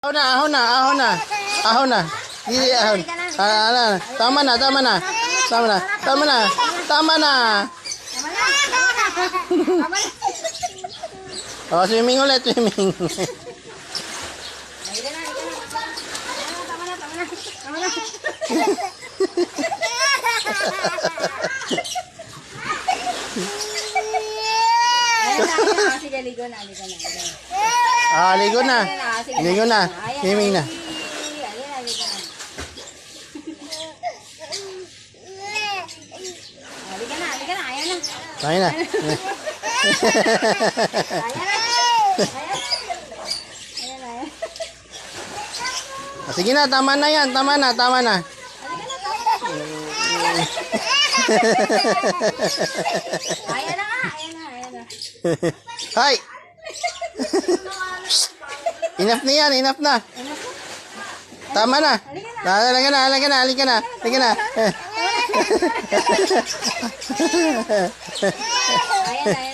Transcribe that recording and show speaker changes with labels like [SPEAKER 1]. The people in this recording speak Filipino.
[SPEAKER 1] Ahon na, ahon na, ahon na. Ahon na. Hindi, ahon. Tama na, tama na. Tama na, tama na. Tama na. Oh, swimming ulit, swimming.
[SPEAKER 2] Sige, ligo na, ligo na.
[SPEAKER 1] Ah, ligo na. Ligo na. Swimming na.
[SPEAKER 2] Liga na, liga na. Ayaw na.
[SPEAKER 1] Ayun na.
[SPEAKER 2] Ayaw na.
[SPEAKER 1] Ah, sige na, tama na yan. Tama na, tama na.
[SPEAKER 2] Ayaw na nga, ayaw na, ayaw na.
[SPEAKER 1] Hay! Enough na yan, enough na. Tama na. Halika na, halika na, halika na. Halika na.
[SPEAKER 2] Ayan, ayan.